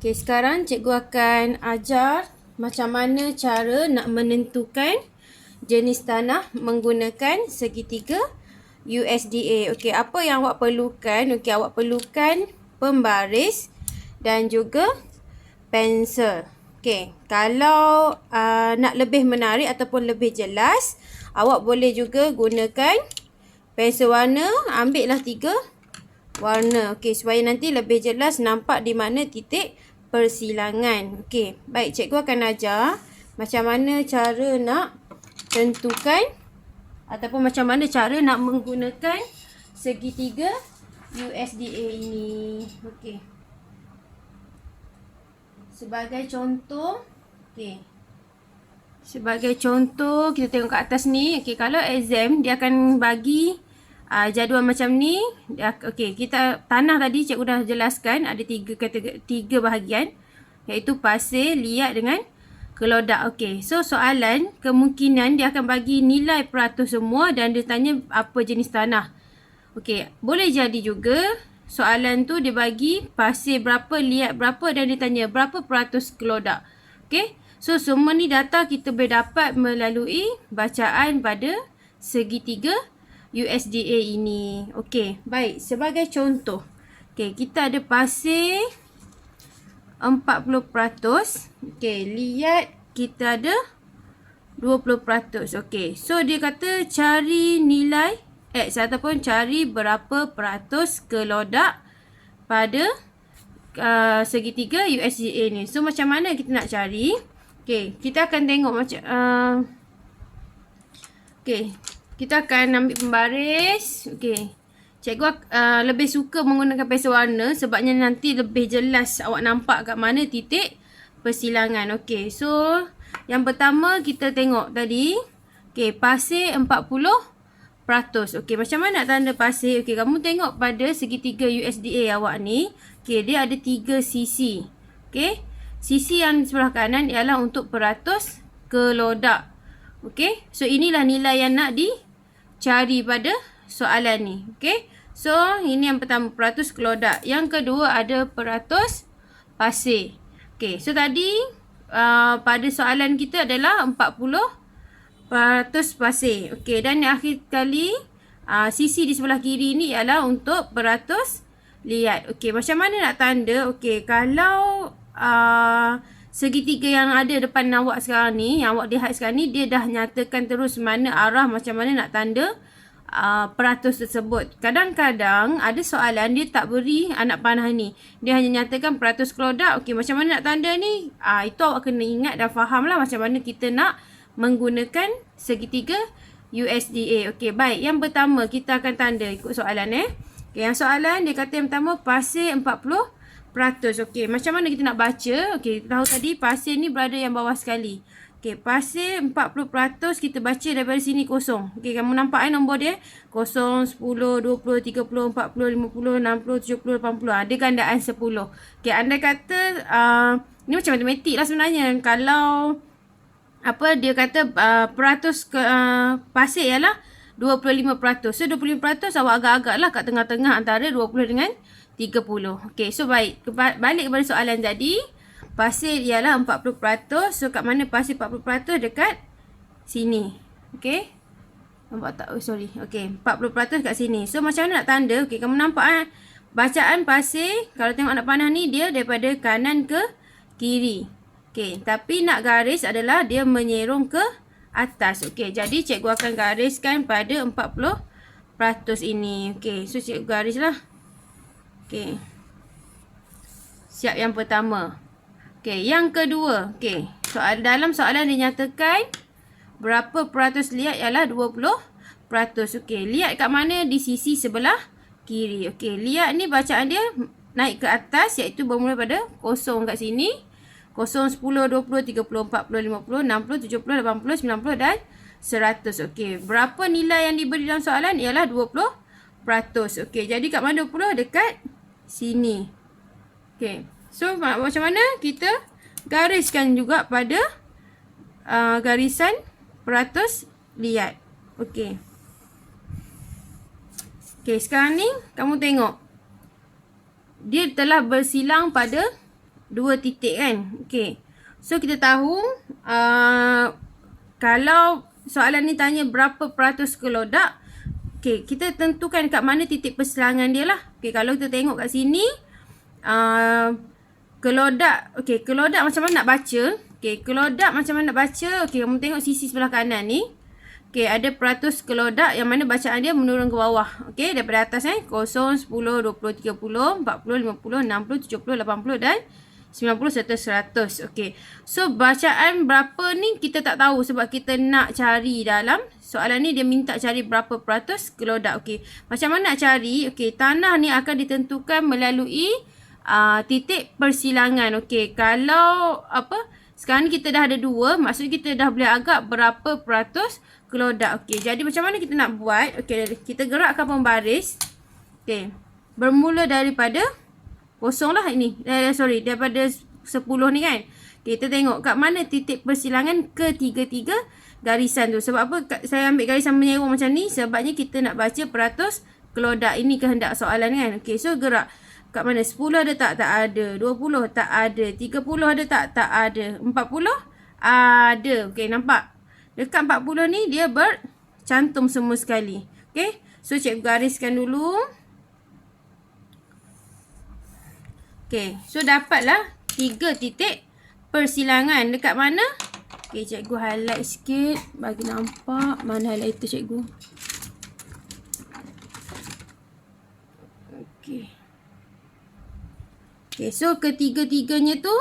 Okey, sekarang cikgu akan ajar macam mana cara nak menentukan jenis tanah menggunakan segitiga USDA. Okey, apa yang awak perlukan? Okey, awak perlukan pembaris dan juga pensel. Okey, kalau nak lebih menarik ataupun lebih jelas, awak boleh juga gunakan pensel warna. Ambil lah 3 warna. Okey, supaya nanti lebih jelas nampak di mana titik persilangan. Okey, baik, cikgu akan ajar macam mana cara nak tentukan ataupun macam mana cara nak menggunakan segitiga USDA ini. Okey. Sebagai contoh, okey. Sebagai contoh, kita tengok kat atas ni. Okey, kalau exam dia akan bagi jadual macam ni. Okey, kita tanah tadi cikgu dah jelaskan ada 3 kategori, 3 bahagian, iaitu pasir, liat dengan kelodak. Okey, so soalan kemungkinan dia akan bagi nilai peratus semua dan dia tanya apa jenis tanah. Okey, boleh jadi juga soalan tu dia bagi pasir berapa, liat berapa dan dia tanya berapa peratus kelodak. Okey, so semua ni data kita boleh dapat melalui bacaan pada segitiga USDA ini. Okey, baik. Sebagai contoh. Okey, kita ada pasir 40%. Okey, liat kita ada 20%. Okey, so dia kata cari nilai X ataupun cari berapa peratus kelodak pada segitiga USDA ni. So, macam mana kita nak cari? Okey, kita akan tengok macam okey, kita akan ambil pembaris. Okey. Cikgu lebih suka menggunakan pensel warna sebabnya nanti lebih jelas awak nampak kat mana titik persilangan. Okey. So, yang pertama kita tengok tadi. Okey, pasir 40%. Okey, macam mana nak tanda pasir? Okey, kamu tengok pada segitiga USDA awak ni. Okey, dia ada 3 sisi. Okey. Sisi yang sebelah kanan ialah untuk peratus kelodak. Okey. So, inilah nilai yang nak dicari pada soalan ni. Okey. So, ini yang pertama, peratus kelodak. Yang kedua ada peratus pasir. Okey. So, tadi pada soalan kita adalah 40% pasir. Okey. Dan yang akhir kali, sisi di sebelah kiri ni ialah untuk peratus liat. Okey. Macam mana nak tanda? Okey. Kalau segitiga yang ada depan awak sekarang ni, yang awak lihat sekarang ni, dia dah nyatakan terus mana arah, macam mana nak tanda peratus tersebut. Kadang-kadang ada soalan dia tak beri anak panah ni, dia hanya nyatakan peratus kelodak. Okey, macam mana nak tanda ni? Itu awak kena ingat dan faham lah macam mana kita nak menggunakan segitiga USDA. Okey, baik. Yang pertama kita akan tanda ikut soalan Okey, yang soalan dia kata yang pertama pasir 40%. Okey, macam mana kita nak baca? Okey, kita tahu tadi pasir ni berada yang bawah sekali. Okey, pasir 40% kita baca daripada sini kosong. Okey, kamu nampak nombor dia? 0, 10, 20, 30, 40, 50, 60, 70, 80. Dia gandaan 10. Okey, anda kata ni macam matematik lah sebenarnya. Kalau dia kata peratus pasir ialah 25%. So 25% awak agak-agak lah kat tengah-tengah antara 20 dengan 30. Okey, so baik. Balik kepada soalan tadi. Pasir ialah 40%. So, kat mana pasir 40%? Dekat sini. Okey. Nampak tak? Oh, sorry. Okey, 40% kat sini. So, macam mana nak tanda? Okey, kamu nampak bacaan pasir. Kalau tengok anak panah ni, dia daripada kanan ke kiri. Okey, tapi nak garis adalah dia menyerong ke atas. Okey, jadi cikgu akan gariskan pada 40% ini. Okey, so cikgu garis lah. Okey. Siap yang pertama. Okey, yang kedua. Okey, dalam soalan dinyatakan berapa peratus liat ialah 20%. Okey, liat kat mana? Di sisi sebelah kiri. Okey, liat ni bacaan dia naik ke atas iaitu bermula pada kosong kat sini. 0, 10, 20, 30, 40, 50, 60, 70, 80, 90 dan 100. Okey, berapa nilai yang diberi dalam soalan? Ialah 20%. Okey, jadi kat mana 20? Dekat sini. Okey, so macam mana kita gariskan juga pada garisan peratus liat. Okey. Okey, sekarang ni kamu tengok. Dia telah bersilang pada 2 titik kan. Okey. So kita tahu kalau soalan ni tanya berapa peratus kelodak, okey, kita tentukan kat mana titik persilangan dia lah. Okey, kalau kita tengok kat sini kelodak, okey, kelodak macam mana nak baca? Okey, kelodak macam mana nak baca? Okey, kamu tengok sisi sebelah kanan ni. Okey, ada peratus kelodak yang mana bacaan dia menurun ke bawah. Okey, daripada atas 0, 10, 20, 30, 40, 50, 60, 70, 80 dan 90 serta 100. Okey. So bacaan berapa ni kita tak tahu sebab kita nak cari dalam soalan ni dia minta cari berapa peratus kelodak. Okey. Macam mana nak cari? Okey, tanah ni akan ditentukan melalui titik persilangan. Okey, kalau sekarang ni kita dah ada 2, maksudnya kita dah boleh agak berapa peratus kelodak. Okey, jadi macam mana kita nak buat? Okey, kita gerakkan pembaris. Okey, bermula daripada kosong lah ini. Daripada 10 ni kan. Okay, kita tengok kat mana titik persilangan ketiga-tiga garisan tu. Sebab apa saya ambil garisan menyerong macam ni? Sebabnya kita nak baca peratus kelodak. Ini kehendak soalan kan. Okay, so gerak. Kat mana? 10 ada tak? Tak ada. 20 tak ada. 30 ada tak? Tak ada. 40 ada. Okay, nampak? Dekat 40 ni dia bercantum semua sekali. Okay, so cikgu gariskan dulu. Okay, so dapatlah 3 titik persilangan. Dekat mana? Okay, cikgu highlight sikit bagi nampak. Mana highlight itu cikgu? Okay. Okay, so ketiga-tiganya tu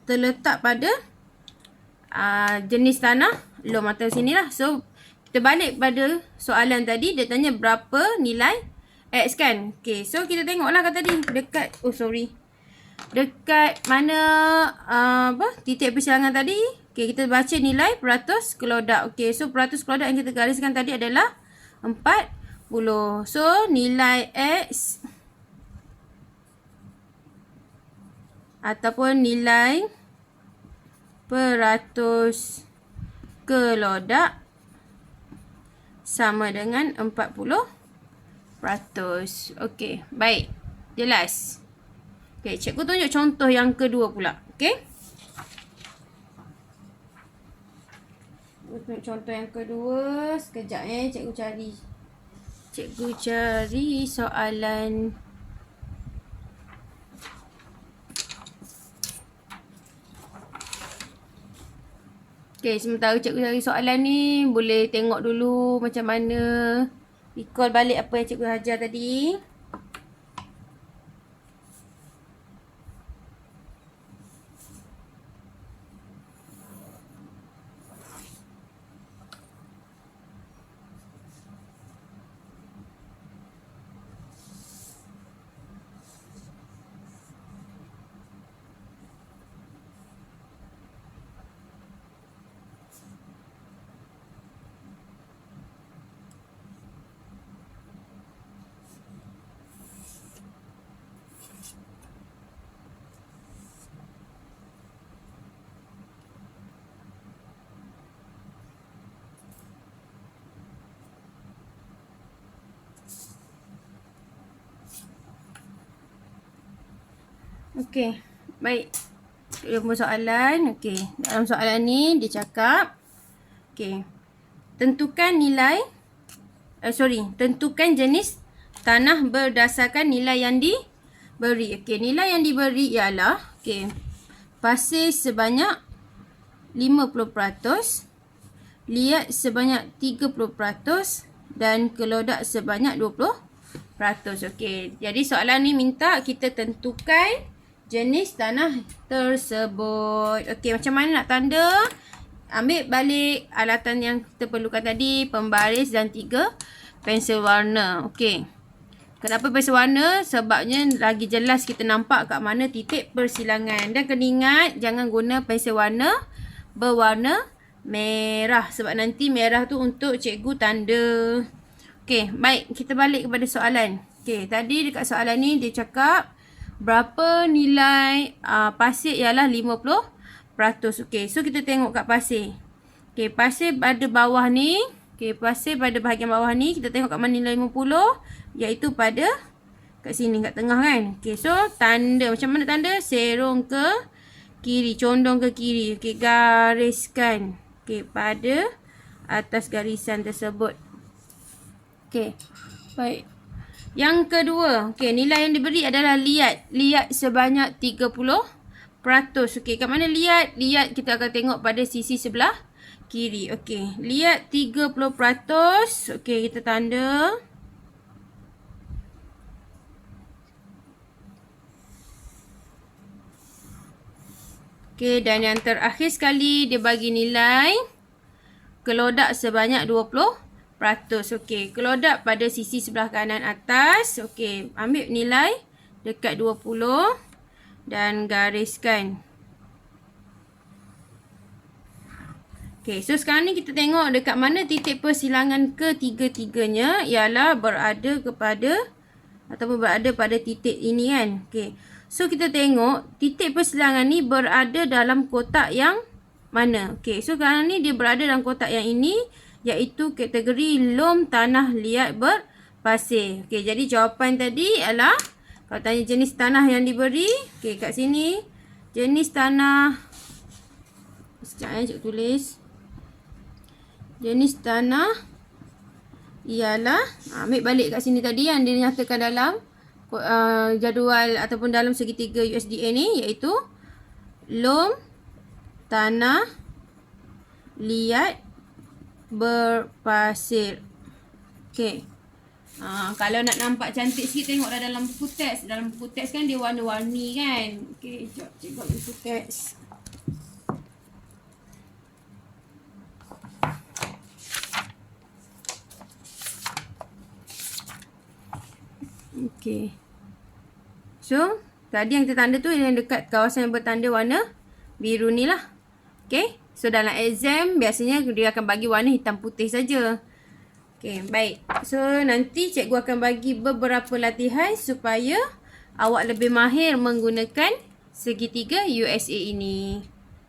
terletak pada jenis tanah loam atau sini lah. So, kita balik pada soalan tadi. Dia tanya berapa nilai X kan. Okay, so kita tengoklah kat tadi. Dekat mana titik persilangan tadi. Okay, kita baca nilai peratus kelodak. Okay, so peratus kelodak yang kita gariskan tadi adalah 40. So, nilai X ataupun nilai peratus kelodak sama dengan 40%. Okey, baik. Jelas. Okey, cikgu tunjuk contoh yang kedua pula. Okey. Tunjuk contoh yang kedua. Sekejap cikgu cari. Cikgu cari soalan. Okey, sementara cikgu cari soalan ni, boleh tengok dulu macam mana. Recall balik apa yang cikgu ajar tadi. Okey, baik. Jumpa soalan. Okey, dalam soalan ni dia cakap, okey, tentukan jenis tanah berdasarkan nilai yang diberi. Okey, nilai yang diberi ialah pasir sebanyak 50%, liat sebanyak 30% dan kelodak sebanyak 20%. Okey, jadi soalan ni minta kita tentukan jenis tanah tersebut. Okey, macam mana nak tanda? Ambil balik alatan yang kita perlukan tadi, pembaris dan 3 pensel warna. Okey. Kenapa pensel warna? Sebabnya lagi jelas kita nampak kat mana titik persilangan. Dan kena ingat, jangan guna pensel warna berwarna merah. Sebab nanti merah tu untuk cikgu tanda. Okey, baik. Kita balik kepada soalan. Okey, tadi dekat soalan ni dia cakap berapa nilai pasir ialah 50%. Okey, so kita tengok kat pasir. Okey, pasir pada bawah ni. Okey, pasir pada bahagian bawah ni. Kita tengok kat mana nilai 50. Iaitu pada kat sini, kat tengah kan. Okey, so tanda, macam mana tanda? Serong ke kiri, condong ke kiri. Okey, gariskan. Okey, pada atas garisan tersebut. Okey, baik. Yang kedua, okey, nilai yang diberi adalah liat. Liat sebanyak 30%. Okey, kat mana liat? Liat kita akan tengok pada sisi sebelah kiri. Okey, liat 30%. Okey, kita tanda. Okey, dan yang terakhir sekali dia bagi nilai kelodak sebanyak 20%. Okey, kelodak pada sisi sebelah kanan atas. Okey, ambil nilai dekat 20 dan gariskan. Okey, so sekarang ni kita tengok dekat mana titik persilangan ketiga-tiganya ialah berada kepada ataupun berada pada titik ini kan. Okey, so kita tengok titik persilangan ni berada dalam kotak yang mana. Okey, so sekarang ni dia berada dalam kotak yang ini, iaitu kategori lom tanah liat berpasir. Okey, jadi jawapan tadi adalah, kalau tanya jenis tanah yang diberi, okey, kat sini jenis tanah, sekejap cikgu tulis. Jenis tanah ialah, ambil balik kat sini tadi yang dia nyatakan dalam jadual ataupun dalam segitiga USDA ni, iaitu lom tanah liat berpasir. Okey. Kalau nak nampak cantik sikit, tengok dah dalam buku teks. Dalam buku teks kan dia warna-warni kan. Okey, jom cikgu ambil buku teks. Okey. So, tadi yang kita tanda tu yang dekat kawasan yang bertanda warna biru ni lah. Okey. So, dalam exam biasanya dia akan bagi warna hitam putih saja. Okey, baik. So, nanti cikgu akan bagi beberapa latihan supaya awak lebih mahir menggunakan segitiga USA ini.